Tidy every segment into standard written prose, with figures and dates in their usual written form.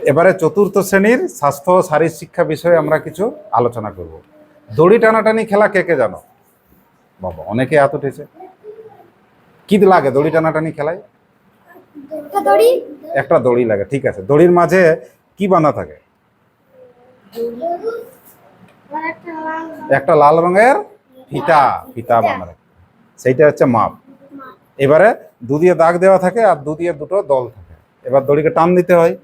এবারে চতুর্থ শ্রেণীর স্বাস্থ্য ও শারীর শিক্ষা বিষয়ে আমরা কিছু আলোচনা করব। দড়ি টানাটানি খেলা কে কে জানো? বাবা, অনেকে হাত উঠেছে। কি লাগে দড়ি টানাটানি খেলায়? একটা দড়ি লাগে, ঠিক আছে। দড়ির মাঝে কি বাঁধা থাকে? একটা লাল রঙের ফিতা, ফিতা বাঁধা থাকে, সেইটা হচ্ছে মাপ। এবারে দুদিকে দাগ দেওয়া থাকে আর দুদিকে দুটো দল থাকে। এবার দড়িকে টান দিতে হয়।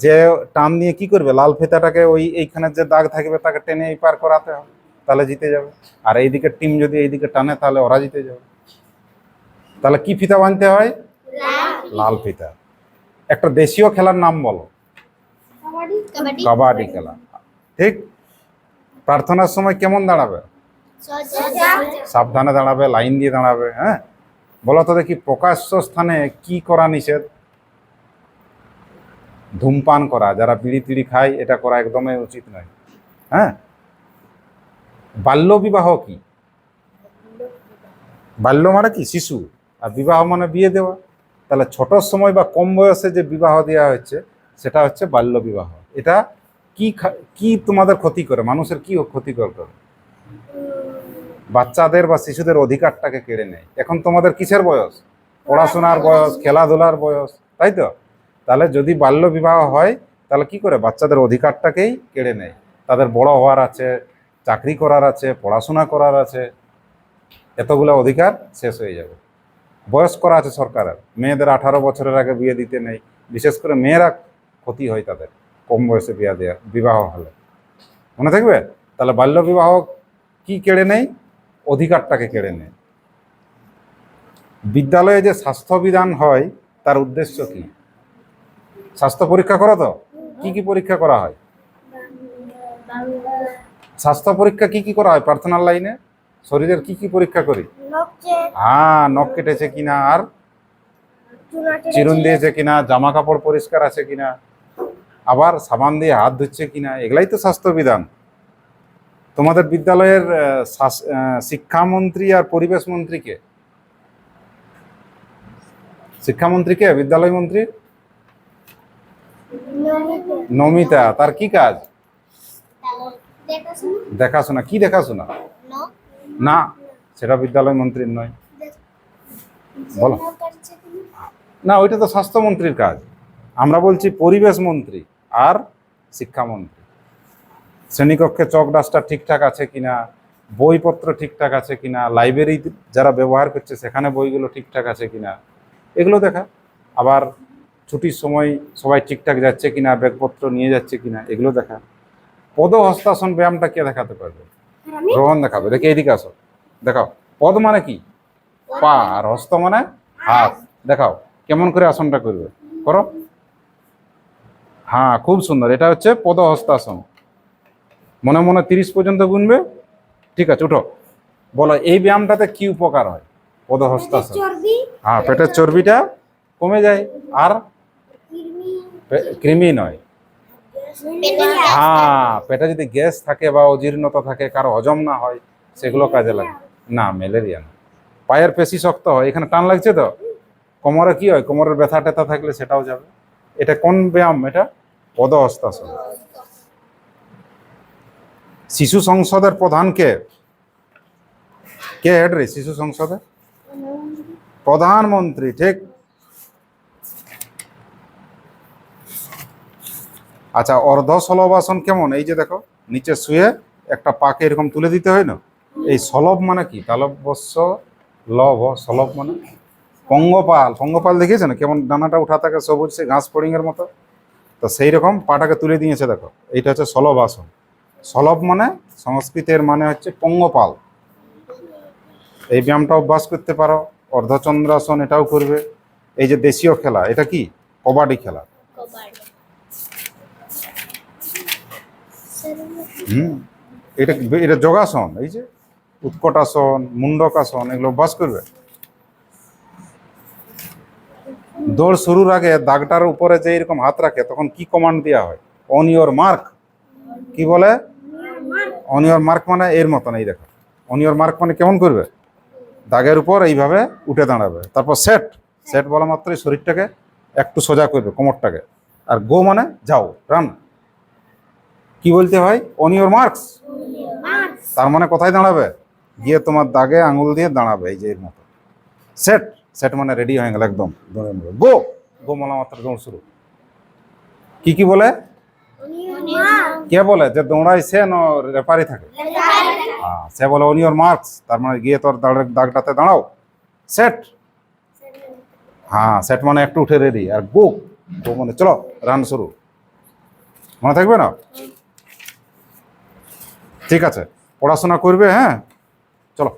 যে টান দিয়ে কি করবে, লাল ফিতাটাকে ওই এইখানে যে দাগ থাকবে তাকে টেনে এই পার করাতে হবে, তাহলে জিতে যাবে। আর এইদিকে টিম যদি এইদিকে টানে তাহলে ওরা জিতে যাবে। তাহলে কি ফিতা বাঁধতে হয়? লাল ফিতা। একটা দেশীয় খেলার নাম বলো। কাবাডি খেলা, ঠিক। প্রার্থনার সময় কেমন দাঁড়াবে? সাবধানে দাঁড়াবে, লাইন দিয়ে দাঁড়াবে। হ্যাঁ, বলো তো দেখি, প্রকাশ্য স্থানে কি করা নিষেধ? ধূমপান করা, যারা বিড়ি টিড়ি খায় এটা করা একদমই উচিত নয়। হ্যাঁ, বাল্য বিবাহ কি? বাল্য মানে কি? শিশু। আর বিবাহ মানে বিয়ে দেওয়া। তাহলে ছোট সময় বা কম বয়সে যে বিবাহ দেওয়া হচ্ছে সেটা হচ্ছে বাল্য বিবাহ। এটা কি কি তোমাদের ক্ষতি করে, মানুষের কি ক্ষতি করে? বাচ্চাদের বা শিশুদের অধিকারটাকে কেড়ে নেয়। এখন তোমাদের কিসের বয়স? পড়াশোনার বয়স, খেলাধুলার বয়স, তাই তো? তাহলে যদি বাল্য বিবাহ হয় তাহলে কি করে? বাচ্চাদের অধিকারটাকেই কেড়ে নেয়। তাদের বড় হওয়ার আছে, চাকরি করার আছে, পড়াশোনা করার আছে, এতগুলো অধিকার শেষ হয়ে যাবে। বয়স করা আছে সরকারের, মেয়েদের 18 বছরের আগে বিয়ে দিতে নেই। বিশেষ করে মেয়েরা ক্ষতি হয় তাদের কম বয়সে বিবাহ হলে, মনে থাকবে। তাহলে বাল্য বিবাহ কি কেড়ে নেই? অধিকারটাকে কেড়ে নেয়। বিদ্যালয়ে যে স্বাস্থ্যবিধান হয় তার উদ্দেশ্য কি? স্বাস্থ্য পরীক্ষা করো তো? কি কি পরীক্ষা করা হয়? স্বাস্থ্য পরীক্ষা কি কি করা হয় প্রার্থনার লাইনে? শরীরের কি কি পরীক্ষা করি? হ্যাঁ, নখ কেটেছে কিনা, আর চিরুন দিয়েছে কিনা, জামা কাপড় পরিষ্কার আছে কিনা, আবার সাবান দিয়ে হাত ধুচ্ছে কিনা, এগুলাই তো স্বাস্থ্যবিধান। তোমাদের বিদ্যালয়ের শিক্ষামন্ত্রী আর পরিবেশ মন্ত্রী কে? শিক্ষামন্ত্রী কে? বিদ্যালয় মন্ত্রী নমিতা। তার কি কাজ? দেখাশোনা। কি দেখাশোনা? না, সেটা বিদ্যালয় মন্ত্রীর নয়। বলো না, ওইটা তো স্বাস্থ্যমন্ত্রীর কাজ। আমরা বলছি পরিবেশ মন্ত্রী আর শিক্ষামন্ত্রী। শ্রেণীকক্ষে চক ডাস্টার ঠিকঠাক আছে কিনা, বইপত্র ঠিকঠাক আছে কিনা, লাইব্রেরি যারা ব্যবহার করছে সেখানে বইগুলো ঠিকঠাক আছে কিনা, এগুলো দেখা। আবার ছুটির সময় সবাই ঠিকঠাক যাচ্ছে কিনা, ব্যাগপত্র নিয়ে যাচ্ছে কিনা, এগুলো দেখা। পদ হস্তাসন ব্যায়ামটা কে দেখাতে পারবে? রোহন দেখাবে। দেখে এইদিকে আসো, দেখাও। পদ মানে কি? পা, আর হস্ত মানে হাত। দেখাও কেমন করে আসনটা করবে, করো। হ্যাঁ, খুব সুন্দর। এটা হচ্ছে পদ হস্তাসন। মনে মনে 30 পর্যন্ত গুনবে। ঠিক আছে, উঠো। বলো এই ব্যায়ামটাতে কি উপকার হয়? পদ হস্তাসন। হ্যাঁ, পেটের চর্বিটা কমে যায়। আর কৃমি নয়, হ্যাঁ, পেটে যদি গ্যাস থাকে বা অজীর্ণতা থাকে, কারো হজম না হয়, সেগুলো কাজে লাগে। না, ম্যালেরিয়া না। পায়ের পেশি শক্ত হয়। এখানে টান লাগছে তো, কোমরে কি হয়? কোমরের ব্যথা ট্যাথা থাকলে সেটাও যাবে। এটা কোন ব্যায়াম? এটা পদ হস্তাসন। শিশু সংসদের প্রধান কে? কে হেড রে শিশু সংসদে? প্রধানমন্ত্রী, ঠিক। আচ্ছা, অর্ধ সলবাসন কেমন? এই যে দেখো, নিচে শুয়ে একটা পাকে এরকম তুলে দিতে হয় না? এই সলব মানে কি? তালব্যস্য লভ, সলব মানে পঙ্গপাল। পঙ্গপাল দেখিয়েছে না কেমন ডানাটা উঠা থাকে, সবুজ সে ঘাস ফড়িং এর মতো? তো সেই রকম পাটাকে তুলে দিয়েছে, দেখো। এইটা হচ্ছে সলবাসন। সলব মানে সংস্কৃতের মানে হচ্ছে পঙ্গপাল। এই ব্যায়ামটা অভ্যাস করতে পারো। অর্ধচন্দ্রাসন এটাও করবে। এই যে দেশীয় খেলা, এটা কি? কবাডি খেলা। এটা এটা যোগাসন। এই যে উৎকটাসন, মুন্ডকাসন, এগুলো অভ্যাস করবে। দৌড় শুরুর আগে দাগটার উপরে যে এরকম হাত রাখে তখন কি কমান্ড দেওয়া হয়? On your mark. কি বলে? অন ইওর মার্ক মানে এর মতন। এই দেখো, অন ইওর মার্ক মানে কেমন করবে? দাগের উপর এইভাবে উঠে দাঁড়াবে। তারপর সেট। সেট বলা মাত্রই শরীরটাকে একটু সোজা করবে, কোমরটাকে। আর গো মানে যাও, রান। কি বলতে হয়? On your marks. তার মানে কোথায় দাঁড়াবে? গিয়ে তোমার দাগে আঙুল দিয়ে দাঁড়াবে, এই যে এর মতো। সেট, সেট মানে রেডি হয়ে গেল একদম। গো, গো মালা মাত্র দৌড় শুরু। কি কি বলে? কে বলে? যে দৌড়ায় সে না রেফারি থাকে? সে বলে অন ইউর মার্কস, তার মানে গিয়ে তোর দাগটাতে দাঁড়াও। সেট, সেট মানে একটু উঠে রেডি। আর গো, গো মানে চলো রান শুরু। মনে থাকবে না? ঠিক আছে, পড়াশোনা করবে, হ্যাঁ, চলো।